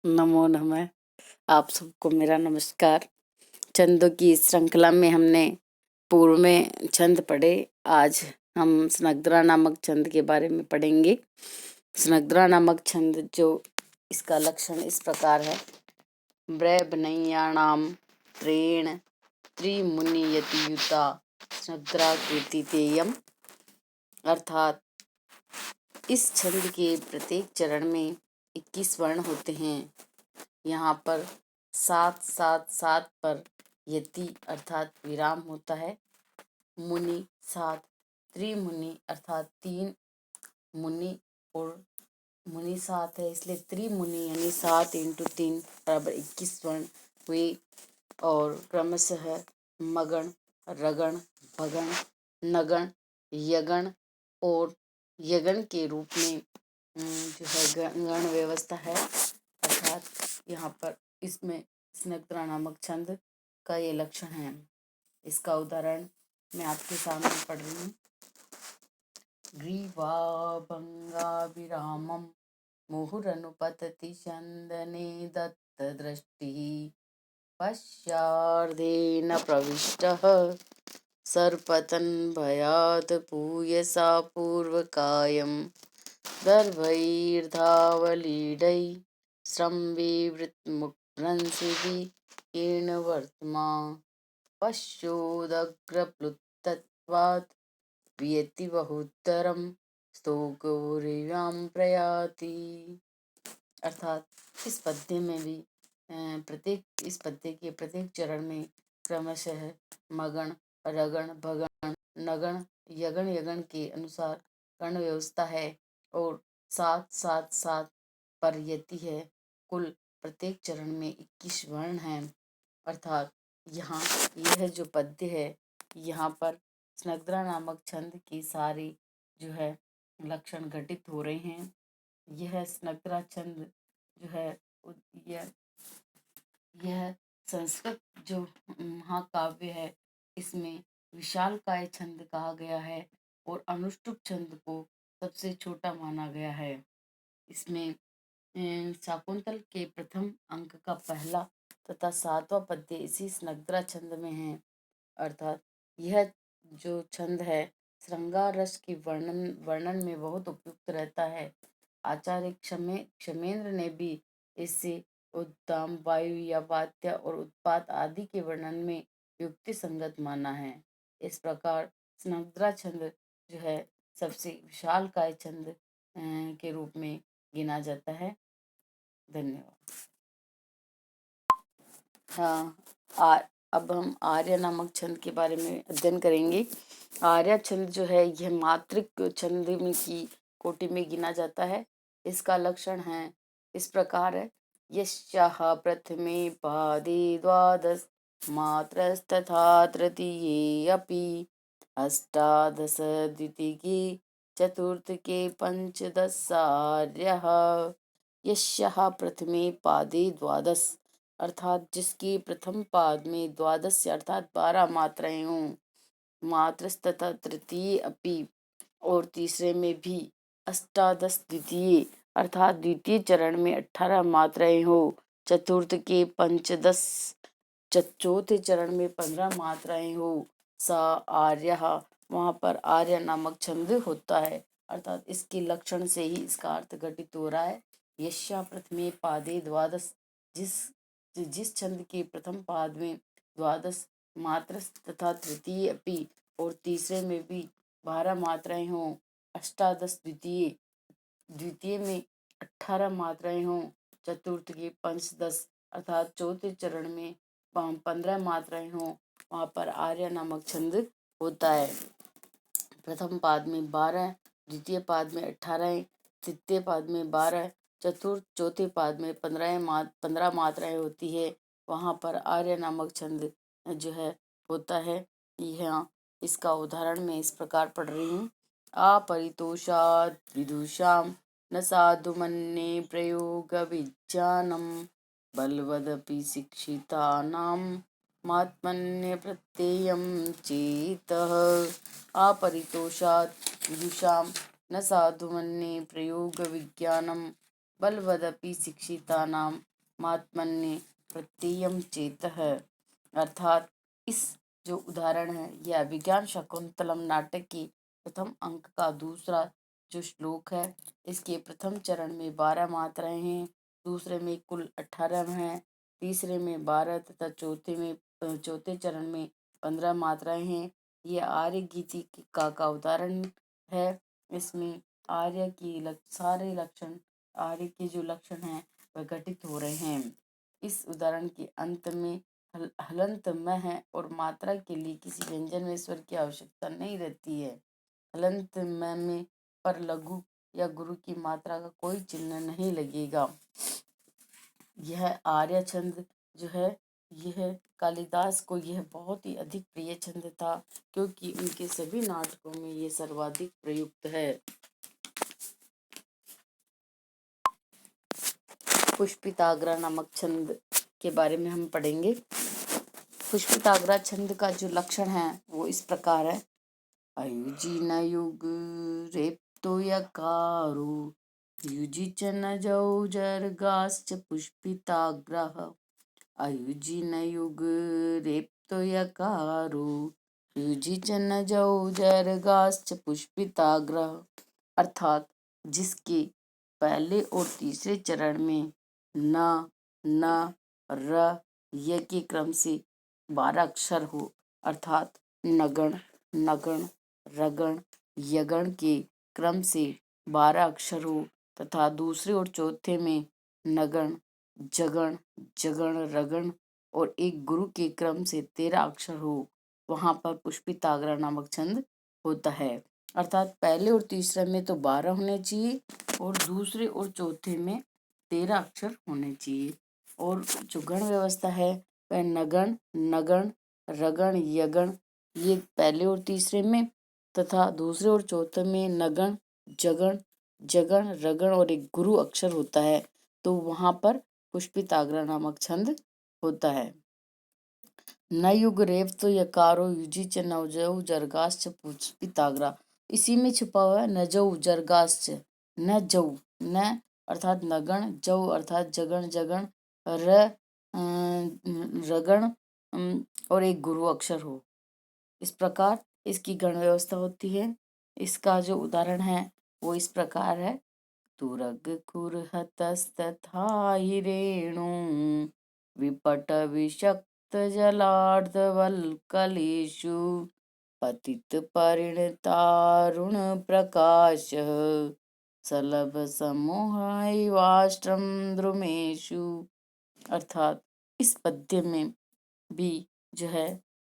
नमो नमः। आप सबको मेरा नमस्कार। छंदों की इस श्रृंखला में हमने पूर्व में छंद पढ़े। आज हम स्नग्धरा नामक छंद के बारे में पढ़ेंगे। स्नग्धरा नामक छंद जो इसका लक्षण इस प्रकार है। ब्रैबनय्याणाम त्रेण त्रिमुनियतियुता स्नग्धरा कीर्तितेयम। अर्थात इस छंद के प्रत्येक चरण में 21 वर्ण होते हैं। यहाँ पर 7 पर यति अर्थात विराम होता है। मुनि 7, त्रिमुनि अर्थात 3 मुनि और मुनि 7 है, इसलिए त्रिमुनि यानी 7 × 3 बराबर 21 वर्ण हुए। और क्रमशः मगण, रगण, भगण, नगण, यगण और यगण के रूप में जो है गण व्यवस्था है। अर्थात यहाँ पर इसमें स्नग्धरा नामक छंद का ये लक्षण है। इसका उदाहरण मैं आपके सामने पढ़ रही हूँ। ग्रीवाभंगाभिरामं मुहुरनुपतति चन्दने दत्तदृष्टिः पश्चार्धेन प्रविष्टः सर्पतन् भयात् पूयसा पूर्वकायं दर्भैर्धावलीडै श्रम्विवृत्मुभ्रंसिभिः कीर्णवर्त्मा पश्योदग्रप्लुतत्वात् वियति बहुतरं स्तोकोरिवां प्रयाति। अर्थात इस पद्य में भी इस पद्य के प्रत्येक चरण में क्रमशः मगण, रगण, भगण, नगण, यगण के अनुसार गण व्यवस्था है और 7 पर यति है। कुल प्रत्येक चरण में 21 वर्ण हैं। अर्थात यहाँ यह जो पद्य है, यहाँ पर स्नग्धरा नामक छंद की सारी जो है लक्षण घटित हो रहे हैं। यह स्नग्धरा छंद जो है यह संस्कृत जो महाकाव्य है, इसमें विशालकाय छंद कहा गया है और अनुष्टुप छंद को सबसे छोटा माना गया है। इसमें शाकुंतल के प्रथम अंक का पहला तथा 7वां पद्य इसी स्नग्धरा छंद में है। अर्थात यह जो छंद है श्रृंगार रस की वर्णन में बहुत उपयुक्त रहता है। आचार्य क्षमेंद्र ने भी इससे उद्दाम, वायु या वात्य और उत्पात आदि के वर्णन में युक्ति संगत माना है। इस प्रकार स्नग्धरा छंद जो है सबसे विशालकाय छंद के रूप में गिना जाता है। धन्यवाद। हाँ, अब हम आर्य नामक छंद के बारे में अध्ययन करेंगे। आर्य छंद जो है यह मात्रिक छंद की कोटि में गिना जाता है। इसका लक्षण है इस प्रकार है। यस्याः प्रथमे पादे द्वादश मात्रस्तथा तृतीये अपि अष्टादश द्वितीये चतुर्थके पंचदशार्यः। यस्याः प्रथमे पादे द्वादश अर्थात जिसकी प्रथम पाद में द्वादश अर्थात 12 मात्राएं हों, मात्रस तथा तृतीय अपि और तीसरे में भी अष्टादश द्वितीय अर्थात द्वितीय चरण में 18 मात्राएं हो, चतुर्थ के पंचदश चौथे चरण में 15 मात्राएं हो, सा आर्य वहाँ पर आर्य नामक छंद होता है। अर्थात इसके लक्षण से ही इसका अर्थ घटित हो रहा है। यस्या प्रथमे पादे द्वादश जिस छंद के प्रथम पाद में द्वादश मात्रस तथा तृतीय अपि और तीसरे में भी 12 मात्राएं हों, अष्टादश द्वितीय में 18 मात्राएं हों, चतुर्थ के पंचदश अर्थात चौथे चरण में 15 मात्राएं हों, वहाँ पर आर्य नामक छंद होता है। प्रथम पाद में 12, द्वितीय पाद में 18, तृतीय पाद में 12, चौथे पाद में 15 मात्राएं होती है, वहाँ पर आर्य नामक छंद जो है होता है। यहाँ इसका उदाहरण मैं इस प्रकार पढ़ रही हूँ। अपरितोषात् विदुषां न साधु मन्ये प्रयोग विज्ञानम बलवदपि शिक्षितानां मात्मन्य प्रत्ययं चेतः। अपरितोषात् विदुषां न साधु मन्ये प्रयोग विज्ञानम बलवदपि शिक्षितानां मात्मन्ये प्रत्ययम चेतः। अर्थात इस जो उदाहरण है यह अभिज्ञान शाकुंतलम नाटक के प्रथम अंक का दूसरा जो श्लोक है। इसके प्रथम चरण में 12 मात्राएं हैं, दूसरे में कुल 18 हैं, तीसरे में 12 तथा चौथे चरण में 15 मात्राएं हैं। ये आर्य गीति का उदाहरण है। इसमें आर्य की सारे लक्षण, आर्य के जो लक्षण हैं वह घटित हो रहे हैं। इस उदाहरण के अंत में हलंत म है और मात्रा के लिए किसी व्यंजन में स्वर की आवश्यकता नहीं रहती है। हलंत म में पर लघु या गुरु की मात्रा का कोई चिन्ह नहीं लगेगा। यह आर्य छंद जो है यह कालिदास को यह बहुत ही अधिक प्रिय छंद था, क्योंकि उनके सभी नाटकों में ये सर्वाधिक प्रयुक्त है। पुष्पिताग्रा नामक छंद के बारे में हम पढ़ेंगे। पुष्पिताग्रा छंद का जो लक्षण है वो इस प्रकार है। अयुजी न युग रेप्तो यकारो युजी च न जौजर्गाश्च पुष्पिताग्रः। अयुजी न युग रेप्तो यकारो युजी च न जौजर्गाश्च पुष्पिताग्रः। अर्थात जिसके पहले और तीसरे चरण में न, न, र, य के क्रम से 12 अक्षर हो, अर्थात नगण, नगण, रगण, यगण के क्रम से 12 अक्षर हो तथा दूसरे और चौथे में नगण, जगण, जगण, रगण और एक गुरु के क्रम से 13 अक्षर हो, वहां पर पुष्पिताग्रा नामक छंद होता है। अर्थात पहले और तीसरे में तो 12 होने चाहिए और दूसरे और चौथे में 13 अक्षर होने चाहिए। और जो गण व्यवस्था है वह नगण, नगण, रगण, यगण ये पहले और तीसरे में तथा दूसरे और चौथे में नगण, जगण, जगण, रगण और एक गुरु अक्षर होता है, तो वहां पर पुष्पिताग्रा नामक छंद होता है। न युग रेव तो यकारो युजी च नवजौ जर्गाश्च पुष्पिताग्रा। इसी में छुपा हुआ है नजौ जर्गाश्च। न जौ, न अर्थात नगण, जौ अर्थात जगण, जगण, रगण और एक गुरु अक्षर हो। इस प्रकार इसकी गण व्यवस्था होती है। इसका जो उदाहरण है वो इस प्रकार है। तुरग खुरहतस्तथा हि रेणु विपट विषक्त जलार्धवल्कलेषु पतित परिणतारुण प्रकाश सलभ समूहैवाष्ट्रम द्रुमेषु। अर्थात इस पद्य में भी जो है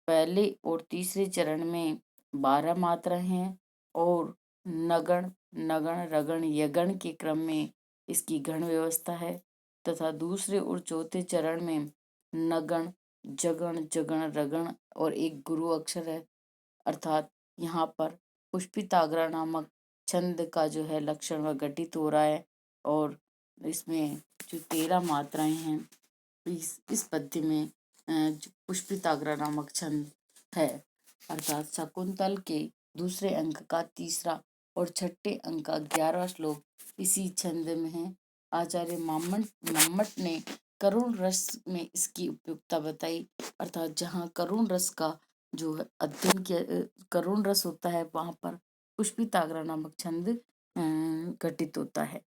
पहले और तीसरे चरण में 12 मात्रा हैं और नगण, नगण, रगण, यगण के क्रम में इसकी गण व्यवस्था है तथा दूसरे और चौथे चरण में नगण, जगण, जगण, रगण और एक गुरु अक्षर है। अर्थात यहाँ पर पुष्पिताग्रा नामक छंद का जो है लक्षण वह घटित हो रहा है और इसमें जो 13 मात्राएं हैं इस पद्य में पुष्पिताग्रा नामक छंद है। अर्थात शकुंतल के दूसरे अंक का तीसरा और छठे अंक का 11वां श्लोक इसी छंद में है। आचार्य मम्मट ने करुण रस में इसकी उपयुक्तता बताई। अर्थात जहाँ करुण रस का जो अध्ययन किया, करुण रस होता है वहां पर पुष्पिताग्रा नामक छंद घटित होता है।